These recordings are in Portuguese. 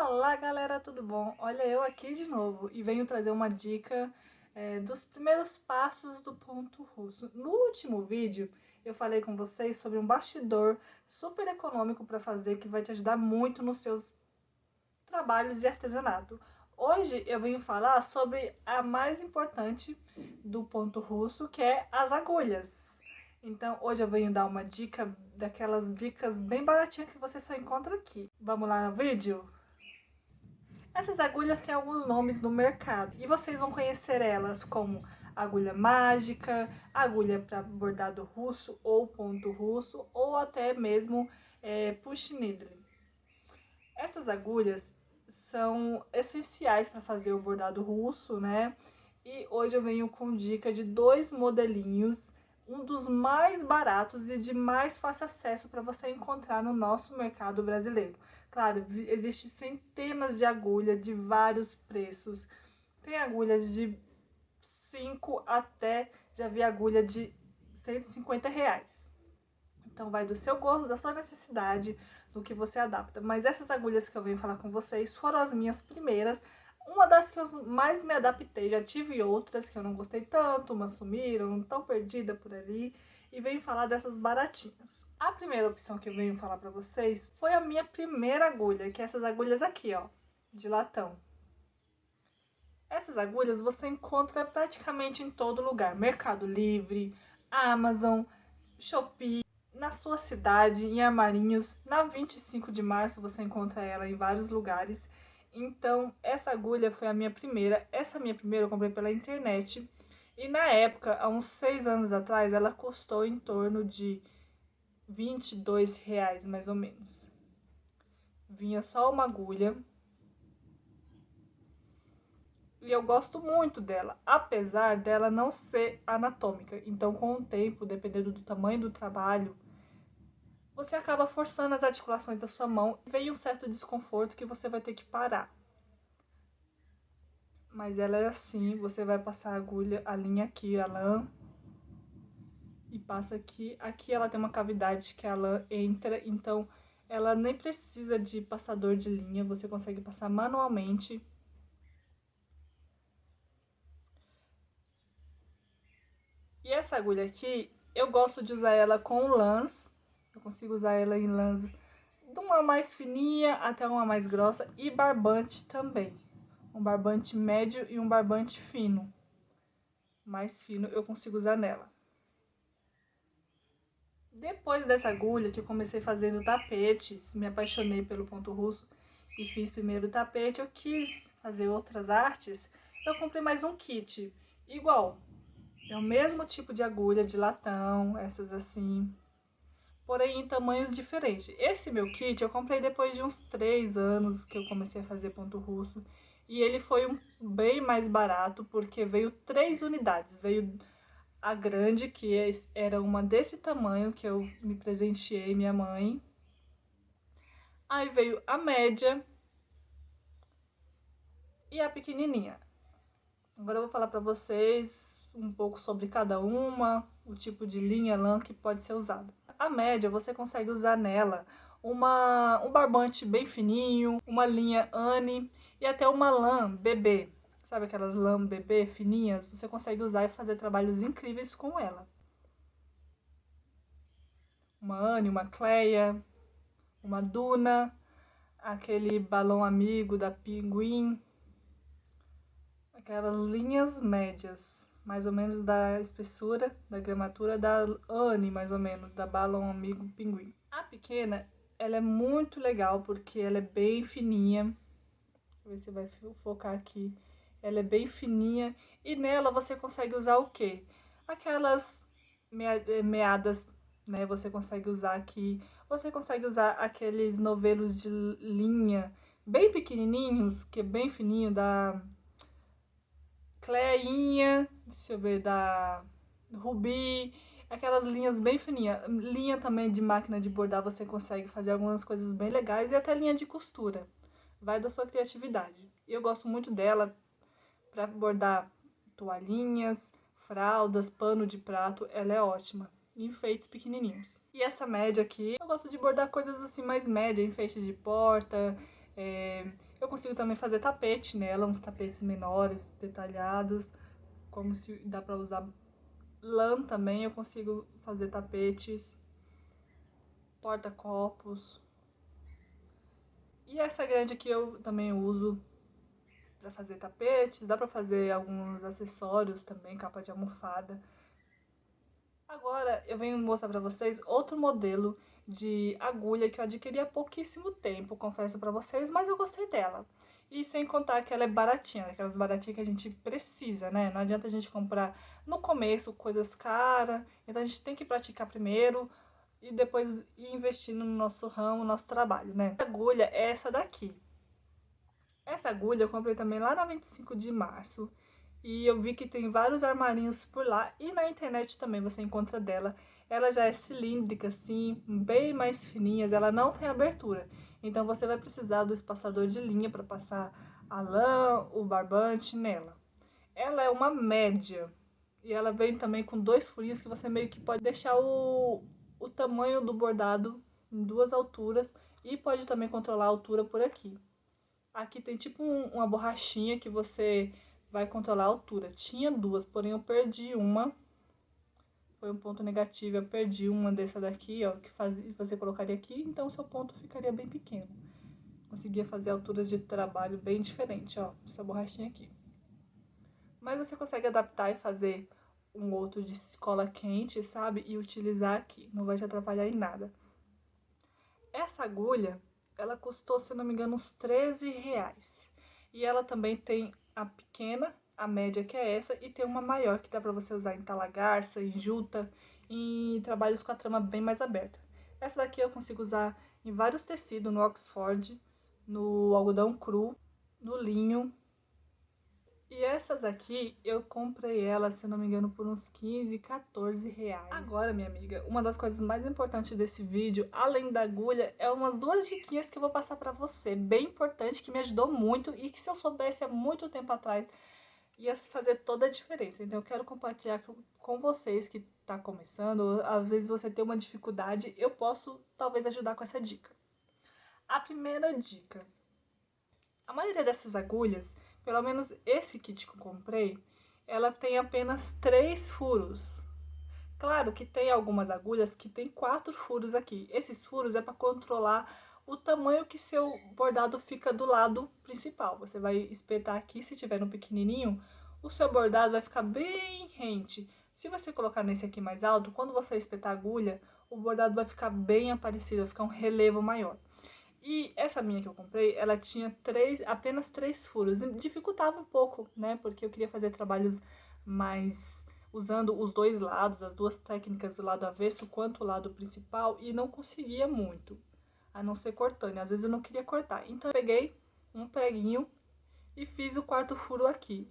Olá galera, tudo bom? Olha eu aqui de novo e venho trazer uma dica dos primeiros passos do ponto russo. No último vídeo eu falei com vocês sobre um bastidor super econômico para fazer que vai te ajudar muito nos seus trabalhos de artesanato. Hoje eu venho falar sobre a mais importante do ponto russo, que é as agulhas. Então hoje eu venho dar uma dica daquelas dicas bem baratinhas que você só encontra aqui. Vamos lá no vídeo? Essas agulhas têm alguns nomes no mercado e vocês vão conhecer elas como agulha mágica, agulha para bordado russo ou ponto russo ou até mesmo push needle. Essas agulhas são essenciais para fazer o bordado russo, né? E hoje eu venho com dica de dois modelinhos, um dos mais baratos e de mais fácil acesso para você encontrar no nosso mercado brasileiro. Claro, existem centenas de agulhas de vários preços. Tem agulhas de 5 até, já vi agulha de R$ 150. Então vai do seu gosto, da sua necessidade, do que você adapta. Mas essas agulhas que eu venho falar com vocês foram as minhas primeiras. Uma das que eu mais me adaptei, já tive outras que eu não gostei tanto, umas sumiram, tão perdida por ali. E venho falar dessas baratinhas. A primeira opção que eu venho falar pra vocês foi a minha primeira agulha, que é essas agulhas aqui, ó, de latão. Essas agulhas você encontra praticamente em todo lugar. Mercado Livre, Amazon, Shopee. Na sua cidade, em Armarinhos, na 25 de março você encontra ela em vários lugares. Então, essa agulha foi a minha primeira. Essa minha primeira eu comprei pela internet. E na época, há uns 6 anos atrás, ela custou em torno de R$ 22, mais ou menos. Vinha só uma agulha. E eu gosto muito dela, apesar dela não ser anatômica. Então, com o tempo, dependendo do tamanho do trabalho, você acaba forçando as articulações da sua mão e vem um certo desconforto que você vai ter que parar. Mas ela é assim, você vai passar a agulha, a linha aqui, a lã, e passa aqui. Aqui ela tem uma cavidade que a lã entra, então ela nem precisa de passador de linha, você consegue passar manualmente. E essa agulha aqui, eu gosto de usar ela com lãs, eu consigo usar ela em lãs de uma mais fininha até uma mais grossa e barbante também. Um barbante médio e um barbante fino. Mais fino eu consigo usar nela. Depois dessa agulha que eu comecei fazendo tapetes, me apaixonei pelo ponto russo e fiz primeiro o tapete, eu quis fazer outras artes, eu comprei mais um kit, igual, é o mesmo tipo de agulha de latão, essas assim, porém em tamanhos diferentes. Esse meu kit eu comprei depois de uns 3 anos que eu comecei a fazer ponto russo. E ele foi bem mais barato, porque veio 3 unidades. Veio a grande, que era uma desse tamanho, que eu me presenteei, minha mãe. Aí veio a média e a pequenininha. Agora eu vou falar pra vocês um pouco sobre cada uma, o tipo de linha lã que pode ser usado. A média, você consegue usar nela um barbante bem fininho, uma linha Anne e até uma lã bebê. Sabe aquelas lã bebê fininhas? Você consegue usar e fazer trabalhos incríveis com ela. Uma Anne, uma Cleia, uma Duna, aquele balão amigo da Pinguim. Aquelas linhas médias, mais ou menos da espessura, da gramatura da Anne, mais ou menos, da Balão Amigo Pinguim. A pequena, ela é muito legal porque ela é bem fininha. Vou ver se vai focar aqui. Ela é bem fininha e nela você consegue usar o quê? Aquelas meadas, né? Você consegue usar aqui. Você consegue usar aqueles novelos de linha bem pequenininhos, que é bem fininho, da Cleinha, deixa eu ver, da Rubi, aquelas linhas bem fininhas. Linha também de máquina de bordar, você consegue fazer algumas coisas bem legais e até linha de costura. Vai da sua criatividade. E eu gosto muito dela para bordar toalhinhas, fraldas, pano de prato, ela é ótima. E enfeites pequenininhos. E essa média aqui, eu gosto de bordar coisas assim mais média, enfeites de porta, Eu consigo também fazer tapete nela, uns tapetes menores, detalhados, como se dá pra usar lã também, eu consigo fazer tapetes, porta-copos. E essa grande aqui eu também uso pra fazer tapetes, dá pra fazer alguns acessórios também, capa de almofada. Agora eu venho mostrar pra vocês outro modelo de agulha que eu adquiri há pouquíssimo tempo, confesso pra vocês, mas eu gostei dela. E sem contar que ela é baratinha, aquelas baratinhas que a gente precisa, né? Não adianta a gente comprar no começo coisas caras, então a gente tem que praticar primeiro e depois ir investindo no nosso ramo, no nosso trabalho, né? A agulha é essa daqui. Essa agulha eu comprei também lá na 25 de março. E eu vi que tem vários armarinhos por lá e na internet também você encontra dela. Ela já é cilíndrica assim, bem mais fininhas, ela não tem abertura. Então você vai precisar do espaçador de linha para passar a lã, o barbante nela. Ela é uma média e ela vem também com dois furinhos que você meio que pode deixar o tamanho do bordado em duas alturas e pode também controlar a altura por aqui. Aqui tem tipo uma borrachinha que você vai controlar a altura. Tinha duas, porém eu perdi uma. Foi um ponto negativo, eu perdi uma dessa daqui, ó, que você colocaria aqui, então o seu ponto ficaria bem pequeno. Conseguia fazer alturas de trabalho bem diferente, ó, essa borrachinha aqui. Mas você consegue adaptar e fazer um outro de cola quente, sabe? E utilizar aqui, não vai te atrapalhar em nada. Essa agulha, ela custou, se não me engano, uns 13 reais. E ela também tem a pequena, a média que é essa, e tem uma maior que dá pra você usar em talagarça, em juta, em trabalhos com a trama bem mais aberta. Essa daqui eu consigo usar em vários tecidos, no Oxford, no algodão cru, no linho. E essas aqui, eu comprei elas, se não me engano, por uns 15, 14 reais. Agora, minha amiga, uma das coisas mais importantes desse vídeo, além da agulha, é umas duas diquinhas que eu vou passar pra você, bem importante, que me ajudou muito e que se eu soubesse há muito tempo atrás, ia fazer toda a diferença. Então eu quero compartilhar com vocês que tá começando, às vezes você tem uma dificuldade, eu posso talvez ajudar com essa dica. A primeira dica: a maioria dessas agulhas, pelo menos esse kit que eu comprei, ela tem apenas 3 furos. Claro que tem algumas agulhas que tem 4 furos aqui. Esses furos é para controlar o tamanho que seu bordado fica do lado principal. Você vai espetar aqui, se tiver no pequenininho, o seu bordado vai ficar bem rente. Se você colocar nesse aqui mais alto, quando você espetar a agulha, o bordado vai ficar bem aparecido, vai ficar um relevo maior. E essa minha que eu comprei, ela tinha apenas 3 furos. Dificultava um pouco, né? Porque eu queria fazer trabalhos mais usando os dois lados, as duas técnicas do lado avesso quanto o lado principal, e não conseguia muito, a não ser cortando. Às vezes eu não queria cortar. Então eu peguei um preguinho e fiz o 4º furo aqui.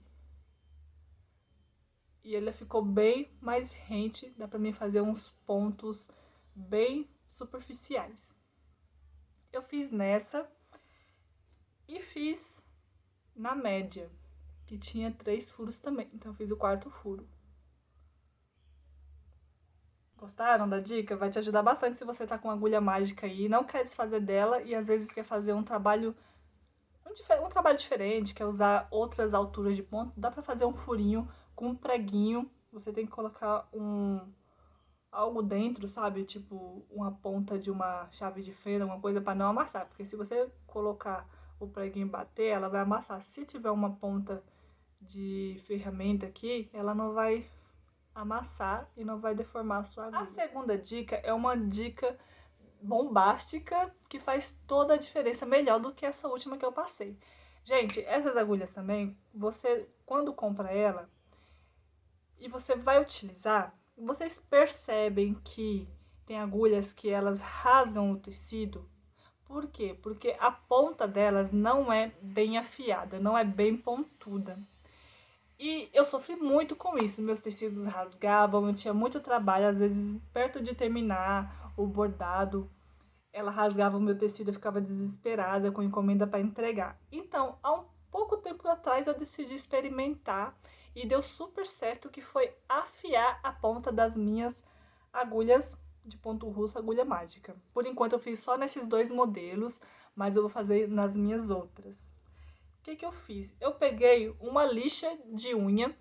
E ele ficou bem mais rente, dá pra mim fazer uns pontos bem superficiais. Eu fiz nessa e fiz na média, que tinha 3 furos também. Então eu fiz o 4º furo. Gostaram da dica? Vai te ajudar bastante se você tá com agulha mágica aí, não quer desfazer dela e às vezes quer fazer um trabalho diferente, quer usar outras alturas de ponto. Dá pra fazer um furinho com um preguinho. Você tem que colocar algo dentro, sabe? Tipo uma ponta de uma chave de fenda, alguma coisa para não amassar. Porque se você colocar o preguinho e bater, ela vai amassar. Se tiver uma ponta de ferramenta aqui, ela não vai amassar e não vai deformar a sua agulha. A segunda dica é uma dica bombástica que faz toda a diferença, melhor do que essa última que eu passei. Gente, essas agulhas também, você quando compra ela e você vai utilizar, vocês percebem que tem agulhas que elas rasgam o tecido? Por quê? Porque a ponta delas não é bem afiada, não é bem pontuda. E eu sofri muito com isso, meus tecidos rasgavam, eu tinha muito trabalho, às vezes perto de terminar o bordado, ela rasgava o meu tecido, eu ficava desesperada com encomenda para entregar. Então, há um pouco tempo atrás eu decidi experimentar e deu super certo, que foi afiar a ponta das minhas agulhas de ponto russo, agulha mágica. Por enquanto eu fiz só nesses 2 modelos, mas eu vou fazer nas minhas outras. O que eu fiz? Eu peguei uma lixa de unha,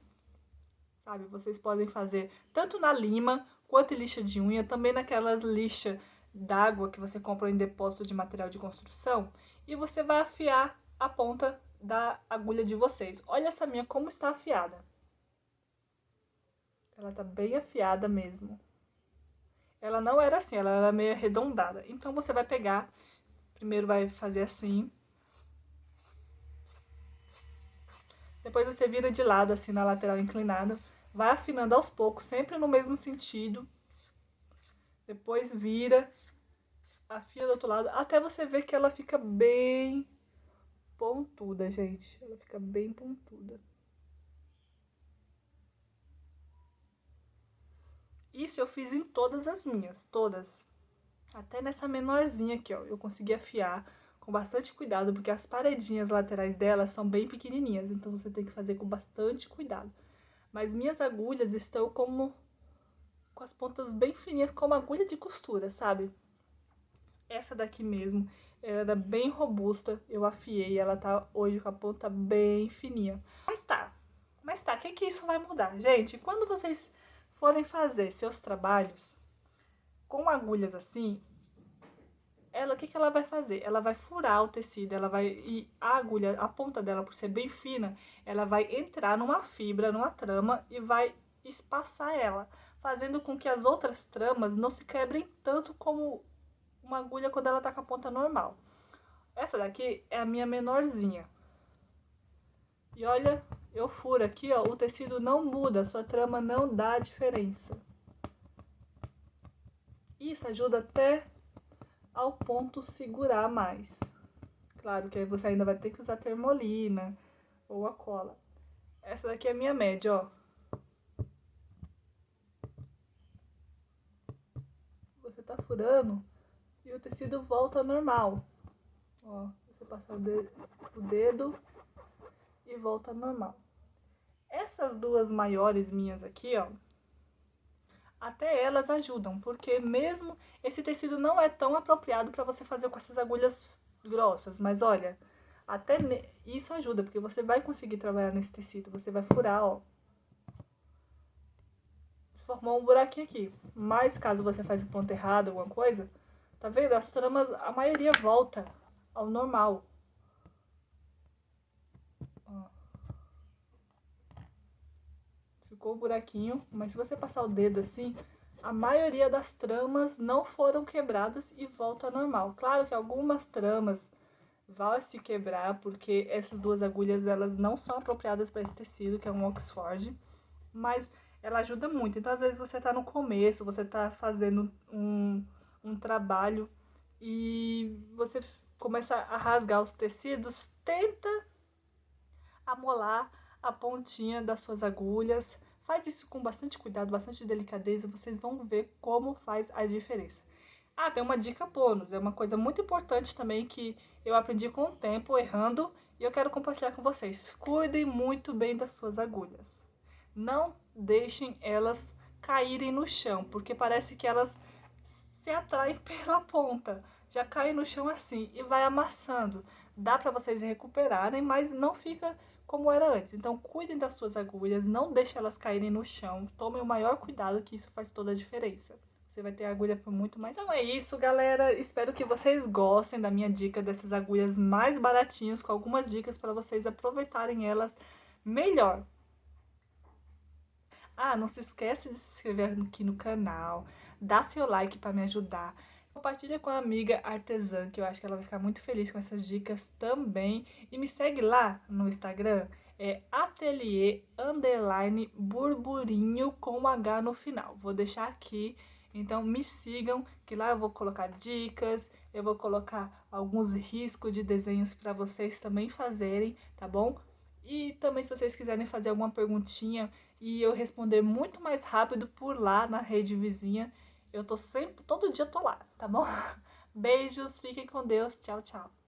sabe? Vocês podem fazer tanto na lima quanto em lixa de unha, também naquelas lixas d'água que você compra em depósito de material de construção, e você vai afiar a ponta da agulha de vocês. Olha essa minha como está afiada. Ela tá bem afiada mesmo. Ela não era assim, ela era meio arredondada. Então você vai pegar, primeiro vai fazer assim. Depois você vira de lado, assim, na lateral inclinada. Vai afinando aos poucos, sempre no mesmo sentido. Depois vira, afia do outro lado, até você ver que ela fica bem pontuda, gente. Ela fica bem pontuda. Isso eu fiz em todas as minhas, todas. Até nessa menorzinha aqui, ó, eu consegui afiar com bastante cuidado, porque as paredinhas laterais dela são bem pequenininhas, então você tem que fazer com bastante cuidado. Mas minhas agulhas estão com as pontas bem fininhas, como agulha de costura, sabe? Essa daqui mesmo, ela era bem robusta, eu afiei, ela tá hoje com a ponta bem fininha. Mas tá, o que isso vai mudar? Gente, quando vocês forem fazer seus trabalhos com agulhas assim, o que ela vai fazer? Ela vai furar o tecido, e a agulha, a ponta dela, por ser bem fina, ela vai entrar numa fibra, numa trama e vai espaçar ela, fazendo com que as outras tramas não se quebrem tanto como uma agulha quando ela tá com a ponta normal. Essa daqui é a minha menorzinha. E olha, eu furo aqui, ó, o tecido não muda, a sua trama não dá diferença. Isso ajuda até ao ponto segurar mais. Claro que aí você ainda vai ter que usar termolina ou a cola. Essa daqui é a minha média, ó. Você tá furando e o tecido volta ao normal. Ó, você passa o dedo e volta ao normal. Essas duas maiores minhas aqui, ó, até elas ajudam, porque mesmo esse tecido não é tão apropriado para você fazer com essas agulhas grossas, mas olha, até isso ajuda, porque você vai conseguir trabalhar nesse tecido, você vai furar, ó. Formou um buraquinho aqui, mas caso você faça o ponto errado, alguma coisa, tá vendo? As tramas, a maioria volta ao normal. Ó. Ficou o buraquinho, mas se você passar o dedo assim, a maioria das tramas não foram quebradas e volta ao normal. Claro que algumas tramas vão se quebrar, porque essas duas agulhas elas não são apropriadas para esse tecido, que é um Oxford, mas ela ajuda muito. Então, às vezes, você tá no começo, você tá fazendo um trabalho e você começa a rasgar os tecidos, tenta amolar a pontinha das suas agulhas. Faz isso com bastante cuidado, bastante delicadeza, vocês vão ver como faz a diferença. Ah, tem uma dica bônus, é uma coisa muito importante também que eu aprendi com o tempo, errando, e eu quero compartilhar com vocês. Cuidem muito bem das suas agulhas. Não deixem elas caírem no chão, porque parece que elas se atraem pela ponta. Já caem no chão assim e vai amassando. Dá para vocês recuperarem, mas não fica como era antes. Então, cuidem das suas agulhas, não deixem elas caírem no chão. Tomem o maior cuidado, que isso faz toda a diferença. Você vai ter agulha por muito mais. Então é isso, galera. Espero que vocês gostem da minha dica dessas agulhas mais baratinhas, com algumas dicas para vocês aproveitarem elas melhor. Ah, não se esquece de se inscrever aqui no canal, dá seu like para me ajudar. Compartilha com a amiga artesã, que eu acho que ela vai ficar muito feliz com essas dicas também. E me segue lá no Instagram, é ateliê_burburinho com um H no final. Vou deixar aqui, então me sigam, que lá eu vou colocar dicas, eu vou colocar alguns riscos de desenhos para vocês também fazerem, tá bom? E também se vocês quiserem fazer alguma perguntinha e eu responder muito mais rápido por lá na rede vizinha, eu tô sempre, todo dia eu tô lá, tá bom? Beijos, fiquem com Deus, tchau, tchau.